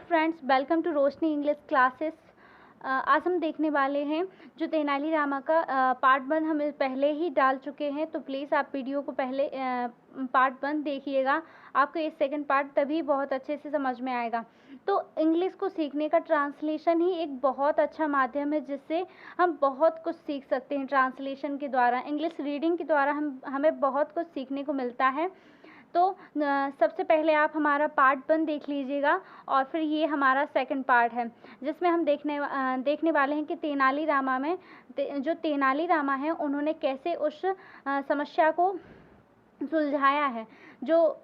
Friends, welcome to Roshni English classes. आज हम देखने वाले हैं जो तेनालीरामा का पार्ट 1 हम पहले ही डाल चुके हैं, तो प्लीज़ आप वीडियो को पहले पार्ट 1 देखिएगा। आपको ये सेकंड पार्ट तभी बहुत अच्छे से समझ में आएगा। तो इंग्लिश को सीखने का ट्रांसलेशन ही एक बहुत अच्छा माध्यम है जिससे हम बहुत कुछ सीख सकते हैं। ट्रांसलेशन के द्वारा, इंग्लिश रीडिंग के द्वारा हमें बहुत कुछ सीखने को मिलता है। तो सबसे पहले आप हमारा पार्ट 1 देख लीजिएगा और फिर ये हमारा सेकंड पार्ट है जिसमें हम देखने वाले हैं कि तेनालीरामा में जो तेनालीरामा है उन्होंने कैसे उस समस्या को सुलझाया है। जो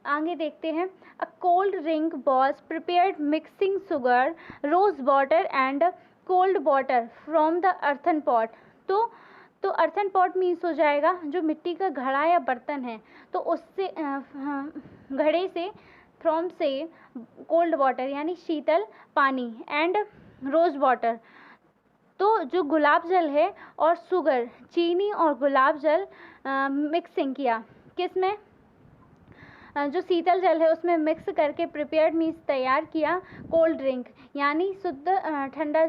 आगे देखते हैं। A cold drink was prepared mixing sugar, rose water and cold water from the earthen pot. तो अर्थन पॉट मीन्स हो जाएगा जो मिट्टी का घड़ा या बर्तन है, तो उससे घड़े से फ्रॉम से कोल्ड वाटर यानी शीतल पानी एंड रोज वाटर, तो जो गुलाब जल है और शुगर चीनी और गुलाब जल मिक्सिंग किया। किसमें? जो शीतल जल है उसमें मिक्स करके प्रिपेयर्ड मीन्स तैयार किया, कोल्ड ड्रिंक यानी शुद्ध ठंडा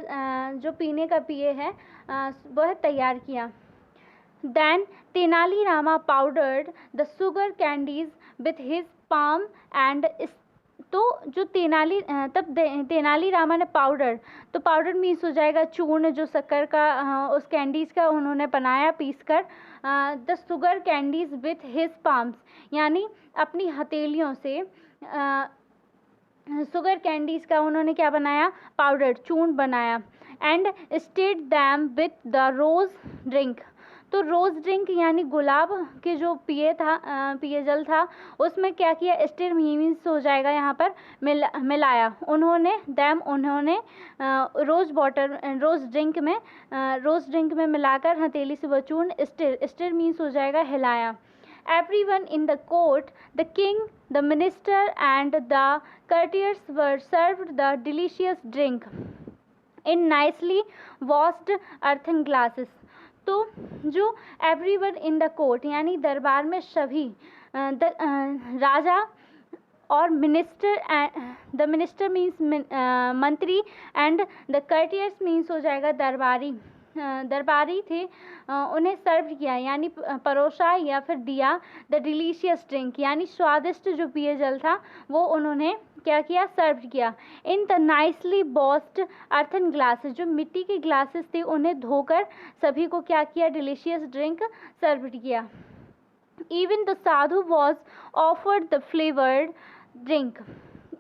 जो पीने का पिए है वह तैयार किया। Then Tenali-Rama powdered the sugar candies with his palm and तो जो तेनालीरामा ने पाउडर, तो पाउडर मीन्स हो जाएगा चूर्ण, जो शक्कर का उस कैंडीज़ का उन्होंने बनाया पीस कर। The sugar candies with his palms यानी अपनी हथेलियों से शुगर कैंडीज़ का उन्होंने क्या बनाया? पाउडर, चूर्ण बनाया। And stayed them with the rose drink, तो रोज़ ड्रिंक यानी गुलाब के जो पिए जल था उसमें क्या किया? स्टिर मीन्स हो जाएगा यहाँ पर मिलाया। उन्होंने रोज़ ड्रिंक में मिलाकर हथेली से वो चूर्ण, स्टिर मीन्स हो जाएगा हिलाया। Everyone in the court, the king, the minister and the courtiers were served the delicious drink in nicely washed earthen glasses। तो जो एवरीवन इन द कोर्ट यानी दरबार में सभी राजा और द मिनिस्टर मीन्स मंत्री एंड द कर्टियर्स मीन्स हो जाएगा दरबारी थे, उन्हें सर्व किया यानी परोसा या फिर दिया। द डिलीशियस ड्रिंक यानी स्वादिष्ट जो पिए जल था वो उन्होंने क्या किया? सर्व किया। In the nicely बॉस्ड earthen glasses, जो मिट्टी के ग्लासेस थे उन्हें धोकर सभी को क्या किया? डिलीशियस ड्रिंक सर्व किया। Even the Sadhu was offered the flavoured drink,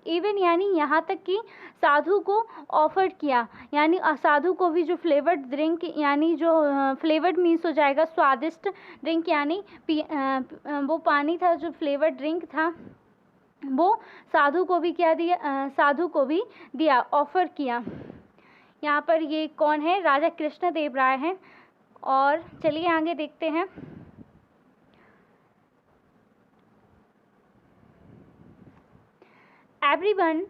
even यानी यहाँ तक कि साधु को ऑफर किया यानी साधु को भी जो फ्लेवर्ड ड्रिंक यानी जो फ्लेवर्ड मीन्स हो जाएगा स्वादिष्ट ड्रिंक यानी वो पानी था, जो फ्लेवर्ड ड्रिंक था वो साधु को भी क्या दिया? साधु को भी दिया, ऑफर किया। यहाँ पर ये कौन है? राजा कृष्णदेव राय हैं। और चलिए आगे देखते हैं। Everyone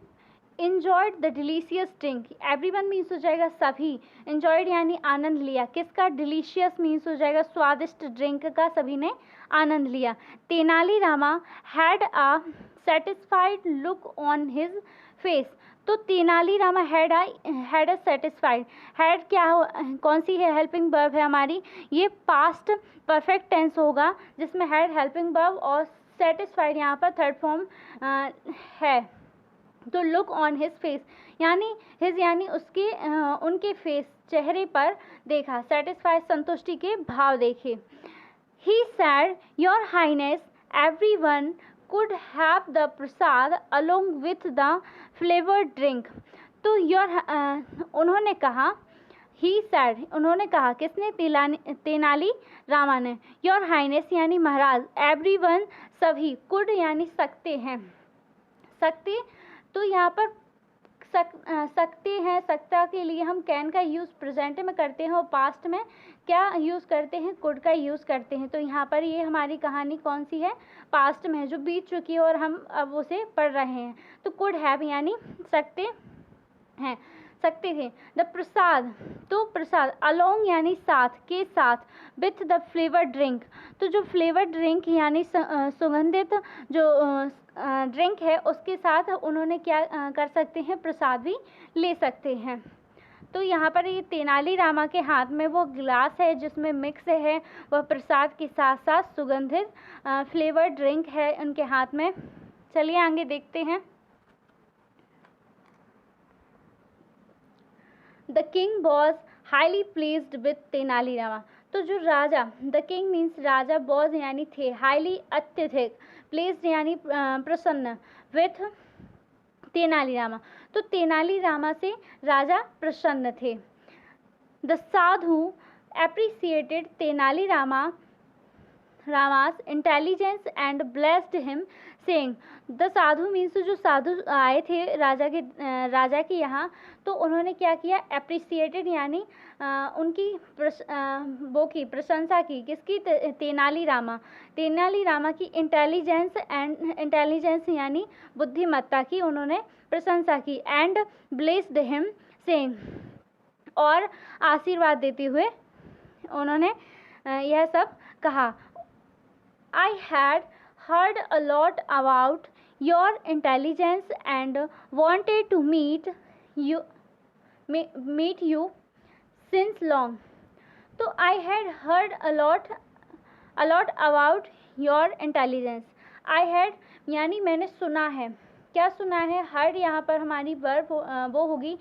enjoyed the delicious drink, everyone means हो जाएगा सभी, enjoyed यानी आनंद लिया। किसका? delicious मीन्स हो जाएगा स्वादिष्ट ड्रिंक का, सभी ने आनंद लिया। Tenali Rama had a satisfied look on his face, तो Tenali Rama had a satisfied, had क्या हो, कौन सी है? हेल्पिंग वर्ब है हमारी, ये पास्ट परफेक्ट टेंस होगा जिसमें had हेल्पिंग वर्ब और सेटिस्फाइड यहाँ पर थर्ड फॉर्म है। तो लुक ऑन हिज फेस यानी हिज यानी उसके उनके फेस चेहरे पर देखा, सेटिस्फाइड संतुष्टि के भाव देखे। He said your highness everyone could have the prasad along with the flavoured drink, तो उन्होंने कहा, ही सैड उन्होंने कहा, किसने? तेनालीरामा ने। योर हाइनेस यानी महाराज, एवरीवन सभी, कुड यानी सकते हैं, सकते, तो यहाँ पर सकते हैं, सकता के लिए हम कैन का यूज़ प्रेजेंट में करते हैं और पास्ट में क्या यूज़ करते हैं? कुड का यूज़ करते हैं। तो यहाँ पर ये हमारी कहानी कौन सी है? पास्ट में है, जो बीत चुकी है और हम अब उसे पढ़ रहे हैं। तो कुड हैव यानी सकते हैं, सकते थे। द प्रसाद, तो प्रसाद अलोंग यानी साथ, के साथ, विथ द फ्लेवर्ड ड्रिंक, तो जो फ्लेवर्ड ड्रिंक यानी सुगंधित जो ड्रिंक है उसके साथ उन्होंने क्या कर सकते हैं, प्रसाद भी ले सकते हैं। तो यहाँ पर ये तेनालीरामा के हाथ में वो गिलास है जिसमें मिक्स है वह प्रसाद के साथ साथ सुगंधित फ्लेवर्ड ड्रिंक है उनके हाथ में। चलिए आगे देखते हैं। The king was highly pleased with Tenalirama. तो जो राजा, द किंग मीन्स राजा, वॉज यानी थे, हाईली अत्यधिक, प्लीज्ड यानी प्रसन्न, विथ तेनालीरामा, तो तेनालीरामा से राजा प्रसन्न थे। The Sadhu appreciated Tenali Rama रामास intelligence and blessed him saying. The Sadhu means जो साधु आए थे राजा के यहाँ, तो उन्होंने क्या किया, एप्रिसिएटेड यानी उनकी वो की प्रशंसा की, किसकी, तेनालीरामा की इंटेलिजेंस यानी बुद्धिमत्ता की उन्होंने प्रशंसा की। एंड ब्लेस्ड हिम सेइंग, और आशीर्वाद देते हुए उन्होंने यह सब कहा। I had heard a lot about your intelligence and wanted to meet you since long. तो I had heard a lot about your intelligence. I had यानी मैंने सुना है, क्या सुना है, heard यहाँ पर हमारी वर्ब वो होगी,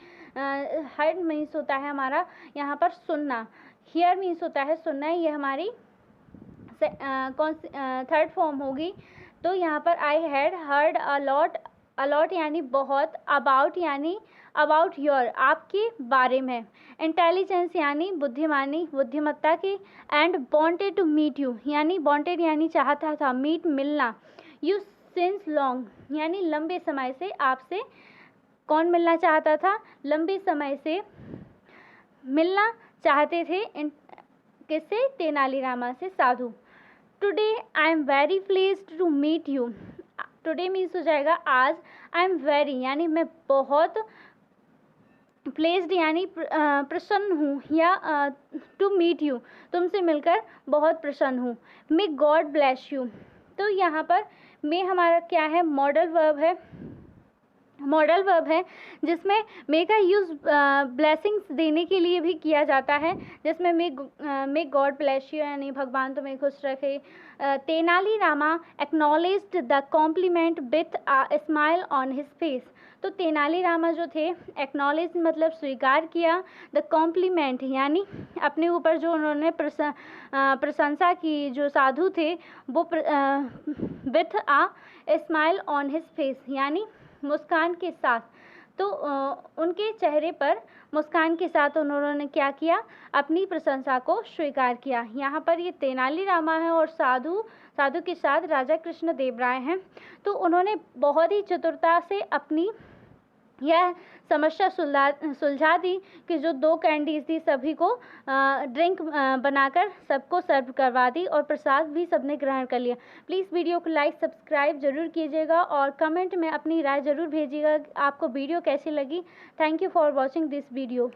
heard मीन्स होता है हमारा यहाँ पर सुनना, hear मीन्स होता है सुनना, ये हमारी थर्ड फॉर्म होगी। तो यहाँ पर आई हैड हर्ड अलॉट यानी बहुत, अबाउट यानी अबाउट योर आपके बारे में, इंटेलिजेंस यानी बुद्धिमत्ता की, and wanted to meet you यानी वांटेड यानी चाहता था, मीट मिलना, यू सिंस लॉन्ग यानी लंबे समय से, आपसे कौन मिलना चाहता था, लंबे समय से मिलना चाहते थे, किससे, तेनालीरामा से, साधु। Today I am very pleased to meet you. Today means हो जाएगा आज, आई एम वेरी यानी मैं बहुत, प्लेस्ड यानी प्रसन्न हूँ, या टू मीट यू तुमसे मिलकर बहुत प्रसन्न हूँ। मे गॉड ब्लेस यू, तो यहाँ पर मे हमारा क्या है, मॉडल वर्ब है जिसमें मे का यूज़ ब्लेसिंग्स देने के लिए भी किया जाता है, जिसमें मे गॉड ब्लेस यू यानी भगवान तुम्हें खुश रखे। Tenali Rama acknowledged the compliment with a smile on his face. तो तेनालीरामा जो थे, एक्नॉलेज मतलब स्वीकार किया, द कॉम्प्लीमेंट यानी अपने ऊपर जो उन्होंने प्रशंसा की, जो साधु थे वो with a smile on his face यानी मुस्कान के साथ, तो उनके चेहरे पर मुस्कान के साथ उन्होंने क्या किया, अपनी प्रशंसा को स्वीकार किया। यहाँ पर ये तेनालीरामा है और साधु के साथ राजा कृष्णदेव राय हैं। तो उन्होंने बहुत ही चतुरता से अपनी यह समस्या सुलझा दी कि जो 2 कैंडीज थी सभी को ड्रिंक बनाकर सबको सर्व करवा दी और प्रसाद भी सबने ग्रहण कर लिया। प्लीज़ वीडियो को लाइक सब्सक्राइब जरूर कीजिएगा और कमेंट में अपनी राय ज़रूर भेजिएगा आपको वीडियो कैसी लगी। Thank you for watching this video.